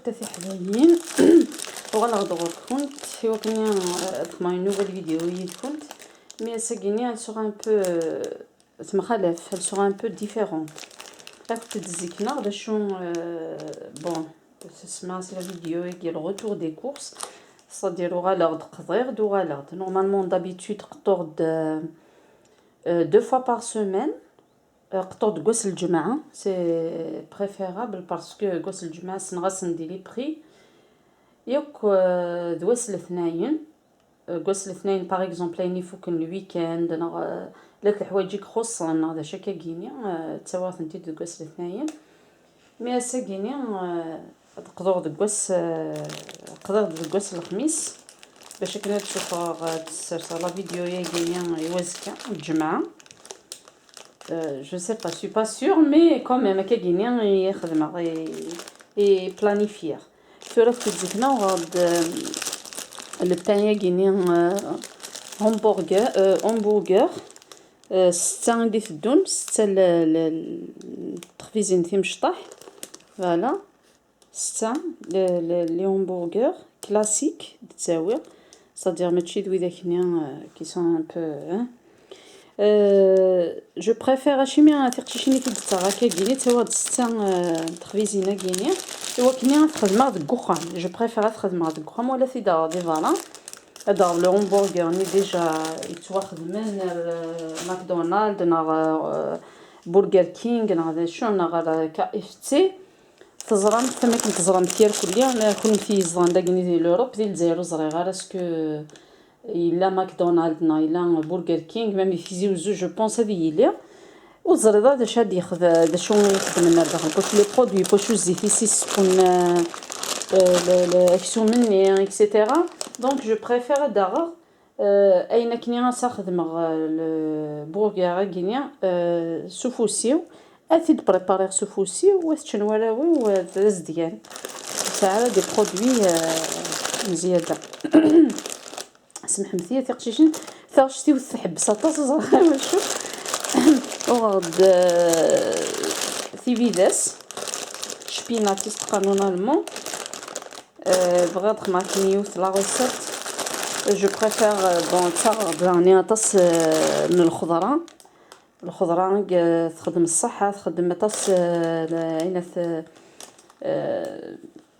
تاثي حبايبين وغنغدو كنت وكني تما une nouvelle vidéo كنت mais ça gagne elle sera un peu تمخالف elle sera un peu différente راك تدزيكنا غدا شو bon تسمع la vidéo ديال retour des courses c'est-à-dire غالغد قضيغد وغالغد normalement d'habitude قطرد 2 fois par semaine قطرد غسل الجمعة c'est préférable parce que غسل الجمعة سنغسل ندير لي بري ياك غسل الاثنين غسل الاثنين باغ اكزومبل يعني فوك الويكاند انا لات الحوايج خصن هذا شكا كينيا تسواث نتي غسل الاثنين مي اسا كينيا تقدر غسل الخميس باش كنا تشوفوا غتسرسل لا فيديو يا كينيا يوزكا الجمعة je sais pas, je suis pas sûre, mais quand même, كاين يخدم et planifier. Sur ce que nous le pain guinéen hamburger ستة اللي تدون ستة التخفيزين في مشطح فوالا ستة لي همبرغر كلاسيك تساوي c'est-à-dire ماشي دوي داكنيا كي سون ان بو جو بريفير اشيمي تيقشيني في الدار هكا كيني تا هاد ستة تخفيزينه كيني ايوا كيني تخدمها دكوخان جو بريفير تخدمها دكوخان ولا في دار دي فوالا هذا لو همبرغر ني ديجا يتواخد من ماكدونالد نا برجر كينغ نا هذا شو نا KFC تزرم فما كنتزرم كثير كليا ما كون في زران داكني ديال اوروب ديال الجزائر صغيره اسكو الا ماكدونالد نا الا برجر كينغ ميم يفيزيو زوج جو بونس هذه هي وزريضه داش هاد ياخذ داش يخدم لنا داخل كل لي برودوي بوشو زيفيسيس تكون الاكسيون مني اكسيتيرا دونك جو بريفير داغ اين كنيا نخدم البرجر كينيا سوفوسيو اثيد بريبارير سوفوسيو وتشنوالاوي وزديان تاع دي برودوي مزياده سمح مثيا تقشيشن ثاشتي وتحبس تصغر شوف وغد ثيفيداس شبيناتيس قانونالمون بغيت ماكنيوث لا ريسيت جو بريفير بون تاع راني طاس من الخضره تخدم الصحه تخدم طاس عينات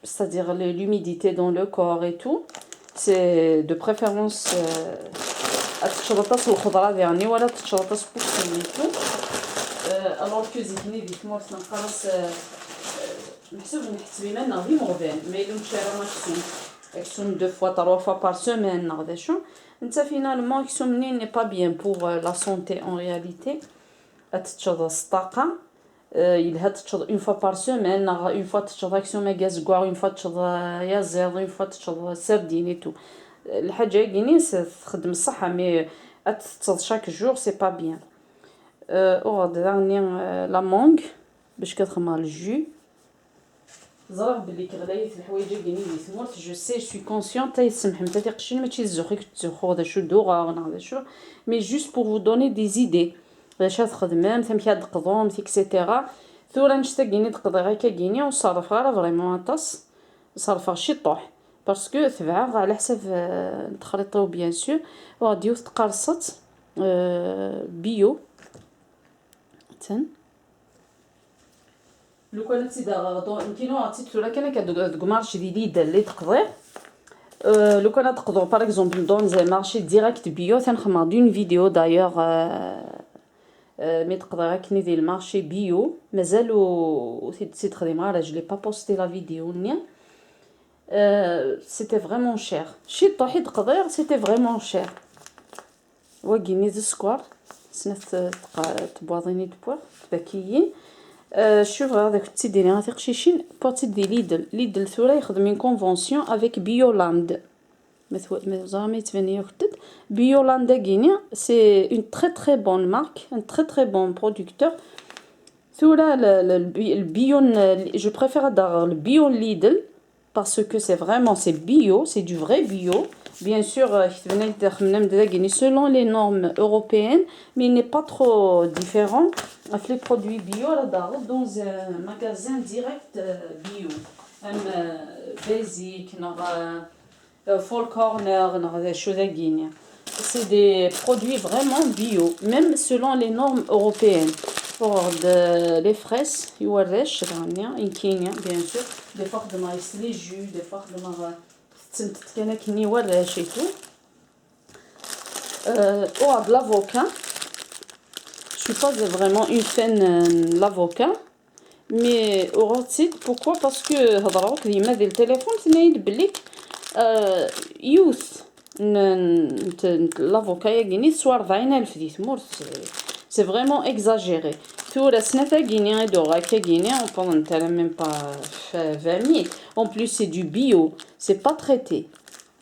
c'est-à-dire l'humidité dans le corps et tout c'est de préférence تشرطاس الخضره يعني ولا تشرطاس بوكسيتو alors que زيكني ديك مورس نقراص محسوب نحسبي لنا غير مغبان ما يلون شارع ماكسيم اكسون 2 fois 3 fois par semaine نغدا شو انت فينالمون اكسون منين ني با بيان بور لا سونتي ان رياليتي تتشرط الطاقه il تشرط une fois par semaine une fois تشرط اكسون ماغاز كوار une fois تشرط يا زير une fois تشرط سردين اي تو الحاجه كيني تخدم الصحه مي تتصد شاك جور سي با بيان او داني لا مونغ باش كتخمر الجو زرا بلي كغلايت الحوايج كيني لي ثمرت جو سي سوي كونسيون تا يسمح متا تيقشين ماشي الزخيك تزخو هذا شو دوغا هذا شو مي جوست بور فو دوني دي زيدي باش تخدم مثلا كي تقضوم اكسيتيرا ثورا نشتا كيني تقضي هكا كيني وصرف غير فريمون طاس صرف شي طوح باسكو تبعها على حساب نتخلطو بيان سور وغادي تقرصت بيو تن لو كان تيدا كاينو عطيت ولا كان كدوك مارشي ديال ليدا اللي تقضي لو كان تقضوا باغ اكزومبل دون زي مارشي ديريكت بيو تنخمر دون فيديو دايوغ مي تقضي هكني ديال المارشي بيو مازالو سي تخدم غير جو لي با بوستي لا فيديو نيا c'était vraiment cher شي طوحي تقدير c'était vraiment cher وكيني السكوار سنت تبواضيني تبوغ تباكيين شوف هذاك تيديري غا تقشيشين بوتي دي ليدل ثورا يخدمين كونفونسيون افيك بيولاند زعما تباني وحدد بيولاند كينيا سي اون تري تري بون مارك ان تري تري بون برودكتور ثورا البيون جو بريفير دار البيون ليدل parce que c'est vraiment c'est bio, c'est du vrai bio. Bien sûr, selon les normes européennes, mais il n'est pas trop différent. Les produits bio là dans un magasin direct bio. بيزيك فول كورنر شو ذاكينيا. C'est des produits vraiment bio, même selon les normes européennes. Pour les fraises, يورش غانيا إن كينيا bien sûr. Des fois de maïs les jus, des fois de كان كني ورش et tout. Oh, de l'avocat. Je suis pas vraiment une fan de l'avocat. Mais أورتيت pourquoi parce que هضروا كيما ديال التليفون تنايد بلي يوث l'avocat يجيني سوا 40,000 ديت مور سي فريمون اكزاجيري ثورة سنة كينيا يدوغا كينيا on parle نتاع même pas 20,000 en plus c'est du bio c'est pas traité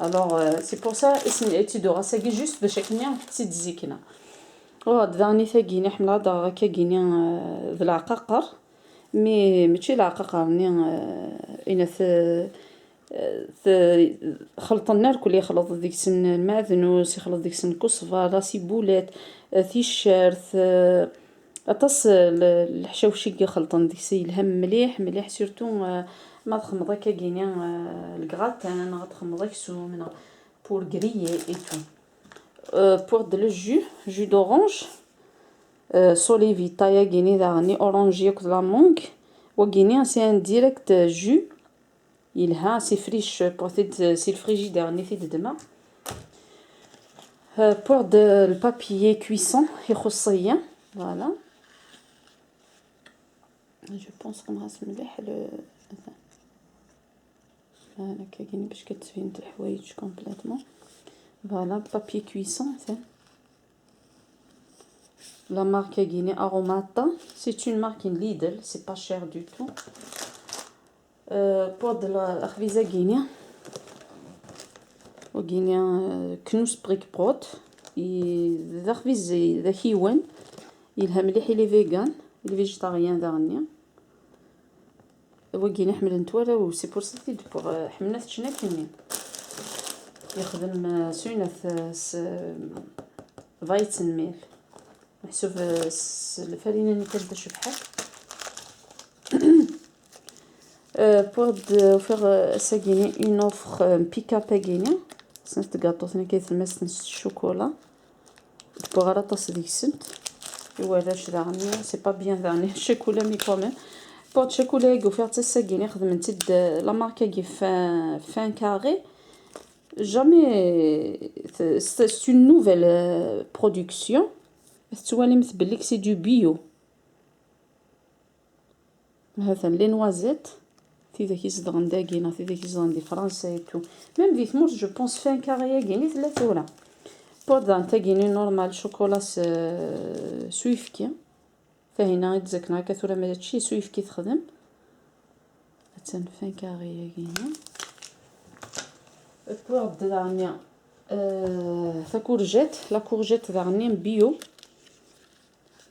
alors c'est pour ça tu dois ça juste باش كينيا تزيكنا وهاد ثاني ثاكيني حملا داغا كينيا ذا العقاقر مي ماشي العقاقر إناث خلط النار كل يخلط ديك سن المعذنوس يخلط ديك سن كصفة لا سيبولات تيشيرت اطس الحشاوشي يخلطن ديك سي الهم مليح مليح سورتو ما تخمض كاكينيا الكغاتان غتخمض كسوم بور غريي اي تو بور دو لو جو دورانج سولي فيتا ياكيني داغني اورانجي كلا مونك وكيني سي ان ديريكت جو يلها سي فريش بور سي الفريجيدير نيثيد دما بور دو البابيي كويسون يخصيا فوالا جو بونس نغاس مليح هنا كاينين باش كتبين الحوايج كومبليتمون فوالا بابيي كويسون la marque Guinée Aromata c'est une marque Lidl c'est pas cher du tout pour de la خبيزه Guinée وغينيا كنوس بريك بروت ذا خبيزه ذا كيوان يلها مليح لي فيغان لي فيجيتاريان داغنيا وغينيا حمل نتوالا و سي بور سيتي بور حملات شنا كيني يخدم سوناث فايتن ميل محسوب الفرينه اللي كتبش بحال pour faire ça Guinée une offre pick-up à Guinée c'est un gâteau c'est كيتمس الشوكولا pour على طاس ديك السنت ولاش داغني سي با بيان داغني الشوكولا مي كومين pour الشوكولا يقو فيها حتى ساكيني خدمت لا ماركه كي فان كاري jamais c'est une nouvelle production توالي مثبل لك سي دو بيو مثلا لي نوازيت تيدا كيزدغن داكينا تيدا كيزدغن دي فرنسا تو ميم دي ثمور جو بونس فان كاريا كيني ثلاثه ولا بودان تاكيني نورمال شوكولا سويفكي فهنا يتزكنا كثوره ما هادشي سويفكي تخدم حتى فان كاريا كينا بوغ دانيا ثا كورجيت لا كورجيت دانيا بيو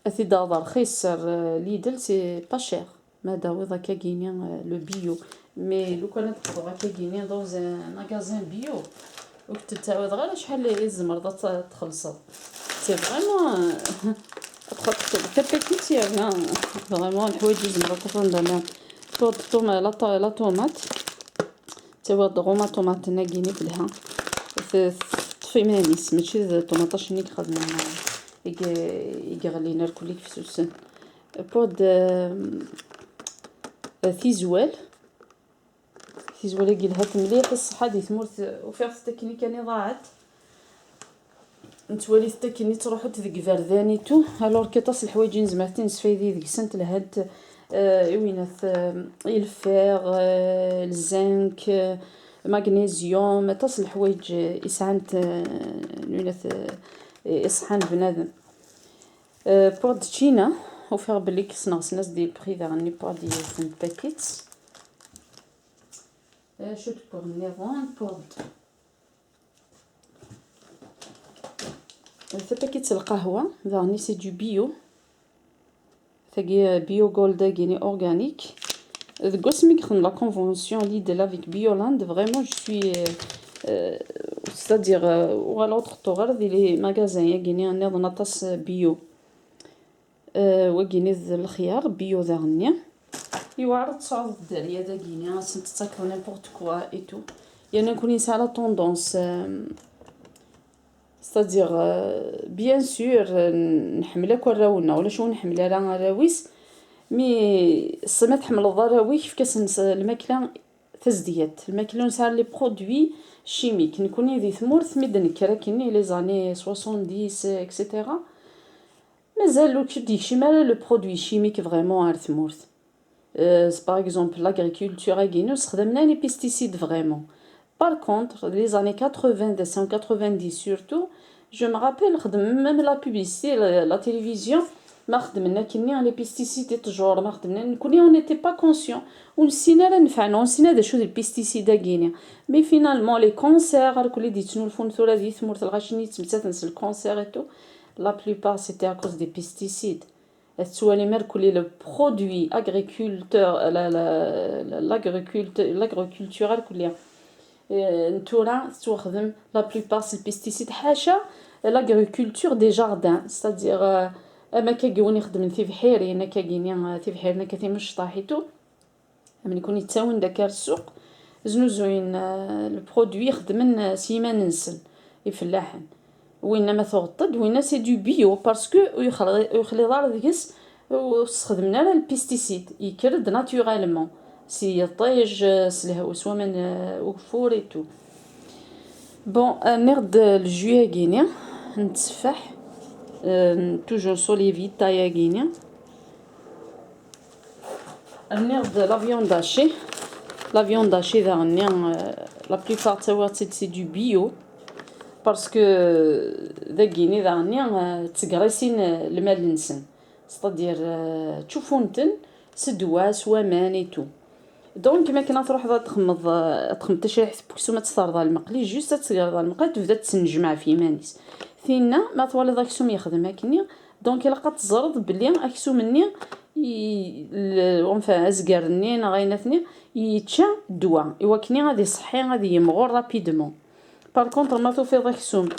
اثي دادا رخيص ليدل سي با شير ما داوي ضاكا كينيا لو بيو مي لو كان تقدر هكا كينيا دوز ماغازان بيو وكنت تعاود غير شحال يزمر تخلصوا سي فريمون كابيتيتي انا فريمون الحوايج يزمر تفندنا لا طوماط توا الطوماط طوماط ناقيني بلها طفي مانيس ماشي طوماطاش نيك خدنا يغلينا الكل في سوسن بود ثيزوال يقلها مليح الصحه دي ثمورت وفيها التكنيك كاني ضاعت نتولي التكنيك تروحوا تذق فرداني تو الور كيطاس الحوايج نزمرتين سفيدي ديك سنت لهاد وينات الفير الزنك مغنيسيوم تصل الحوايج يسعنت وينات يصحان بنادم بور تشينا وفيها بلي كسناس ناس دي بري داغني بور دي 5 باكيتس شوت بور نيفون بور باكيتس القهوه داغني سي دو بيو ثقي بيو جولدا كيني اورغانيك ذكو سميك خن لا كونفونسيون ليدل افيك بيولاند فريمون جو سوي c'est-à-dire ou alors تغير دي لي ماغازان ياكيني ناض نطاس بيو وكيني الخيار بيو داغنيا يوعرض تصعد الدارية داكيني سنت تاكل نيمبورت كوا اي تو. يعني نكون انسان على طوندونس ستادير بيان سور نحمل كراونا ولا شو نحمل راه راويس مي السما تحمل الضراوي كيف كاس الماكله تزديات الماكله نسال لي برودوي شيميك نكوني ذي ثمورث ميدن كراكني لي زاني 70 اكسيتيرا مازالو كديكشي مالا لو برودوي شيميك فريمون على ثمورث. باغ اكزومبل لاغريكولتور اكينو استخدمنا لي بيستيسيد فريمون. Par contre, les années 90 ou 90 surtout, je me rappelle, même la publicité, la télévision, les pesticides toujours, on n'était pas conscient. On sait des choses des pesticides à Guinée. Mais finalement, les cancers, le cancer et tout, la plupart c'était à cause des pesticides. Le produit agriculteur, l'agriculture, نتورا تستخدم لا بلوبار سي البيستيسيد حاشا لاغريكولتور دي جاردان ستادير اما كيقوني يخدم في بحيري انا كاكيني في بحيرنا كثير مش طاحيتو من يكون يتساون داك السوق زنوزوين البرودوي يخدم سيمان نسن يفلاحن وين ما تغطد وين سي دو بيو باسكو يخلي دار ديكس واستخدمنا البيستيسيد يكرد ناتورالمون سي طيج سلهوس ومن وفور ايتو. بون نرد الجويه غينيا نتسفح توجور سولي فيتا يا غينيا نرد لافيون داشي لافيون داشي ذا غنيا لا بليبار تاوات سي دو بيو باسكو ذا غيني ذا غنيا تقراسين المال نسن ستادير تشوفونتن سدواس ومان ايتو. دونك ما كنا تروح تخمض تشريح بوكسو ما تسترضى المقلي جوست تسقرض المقلي تبدا تنجمع في مانيس فينا ما طوالي داكسوم يخدم هكني دونك الا قد تزرد بلي اكسو مني اونفا ازقرني غاينتني يتشا الدواء يوكني غادي صحي غادي يمغور رابيدمون. بار كونطر ما توفي داكسوم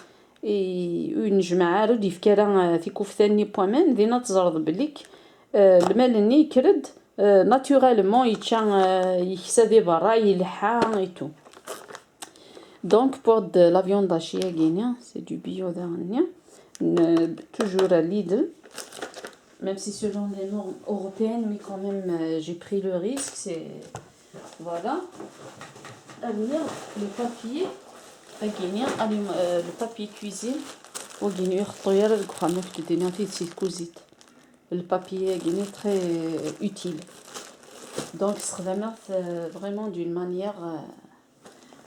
ينجمع راه ديفكرا في كوفتاني بومان دينا تزرد بليك المال يكرد naturellement il se débarrasse il et tout. Donc pour de la viande hachée guinéenne c'est du bio d'Arnia toujours à Lidl même si selon les normes européennes mais quand même j'ai pris le risque c'est voilà. Alors le papier guinéen le papier cuisine au guinéen طيار الكحامة في الدنيا في كوزيت le papier est très utile. Donc, c'est vraiment d'une manière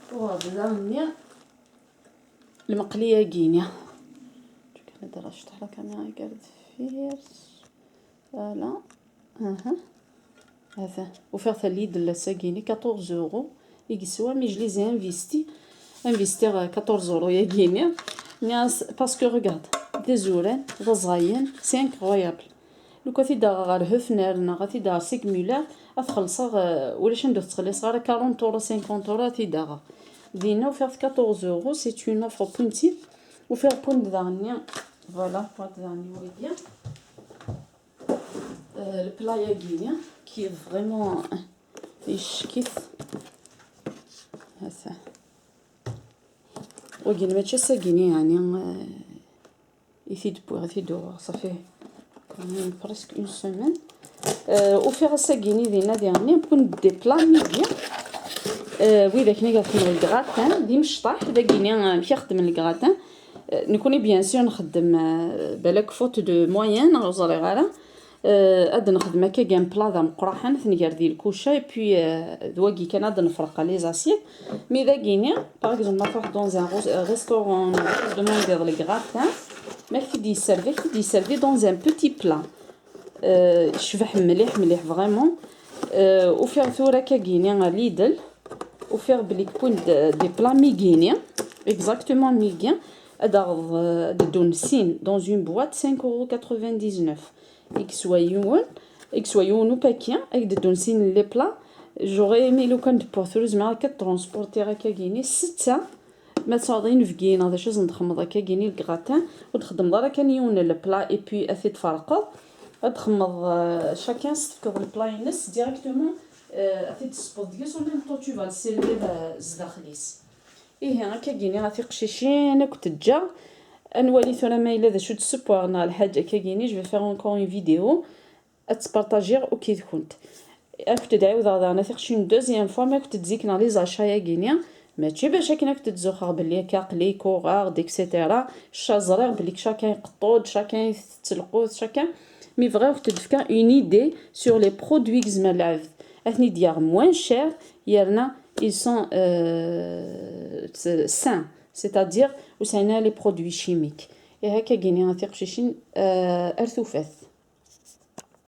pour amener le مقلية guinéen. Tu peux me racheter la caméra regarde faire. Voilà. هذا وفرت ليد لساقيني 14 يورو يقسوا مي je les ai investir 14 euros يا guinéen. Parce que regarde, des زوران غزاين c'est incroyable. لو كنتي داغ غير هفنر غادي داغ سيكمولار غتخلصها ولا شندو تخلص غير 40 اورو 50 اورو تي داغ دينا وفير 14 اورو سي اون اوفر بوينتي وفير بوينت دانيا فوالا بوينت دانيا ويديا البلايا غينيا كي فريمون يشكيث هذا وكين ماشي ساكيني يعني يفيد يفيدو صافي presque une semaine au faire ça guiné دينا ديالنا بكون دي بلا ميديا وإذا كنا قاعدين الكراتان دي مشطاح دا كينا مشي نخدم الكراتان نكوني بيان سور نخدم بالك فوت دو موين غوزالي غالا اد نخدم هكا كان بلا ذا مقراحن ثنيار ديال الكوشه بي دواكي كان اد نفرق لي زاسيت مي دا كينا باغ اكزومبل ما تروح دون ان ريستورون دوموندي لي كراتان ما كي سيرفي دون ان بوتي بلا شبح مليح مليح فريمون وفير ثورة كاكيني ليدل وفير بليك بوين دي بلا ميغينيا اكزاكتومون ميغين ادغ دون سين دون اون بواط 5,99 اكسويون باكيان اك دون سين لي بلا جوغي ايمي لو كان بورثوز مع كترونسبورتي راه كاكيني 6 ما تصاوضين في كينا هذا شو نخمض كاكيني الكراتان ونخدم دارا كان يون البلا اي بي اثي تفرقض تخمض شاكان تفكض البلاينس ديريكتومون غادي تصبط ديس و ميم طون تو فال سيرفير زداخليس إيه هكا كيني غادي قشيشين كنت تجا نولي ثورا مايله ذا شو تسبورنا الحاجه كيني جو في فيغ اونكور اون فيديو اتبارطاجيغ او كي كنت كنت تعاود انا ثقشي اون دوزيام فوا ما كنت تزيكنا لي زاشايا كينيا ماشي باش كنا كنت تزوخر بلي كاقلي كوغار ديكسيتيرا شازرير بلي شاكان يقطود شاكان يتلقوت شاكان مي فغي كنت تفكا اون ايدي سور لي برودوي كزما العبد اثني ديال موان شير يرنا ils sont sains c'est-à-dire وسعنا لي برودوي شيميك هكا كيني غاتي قشيشين ارثوفات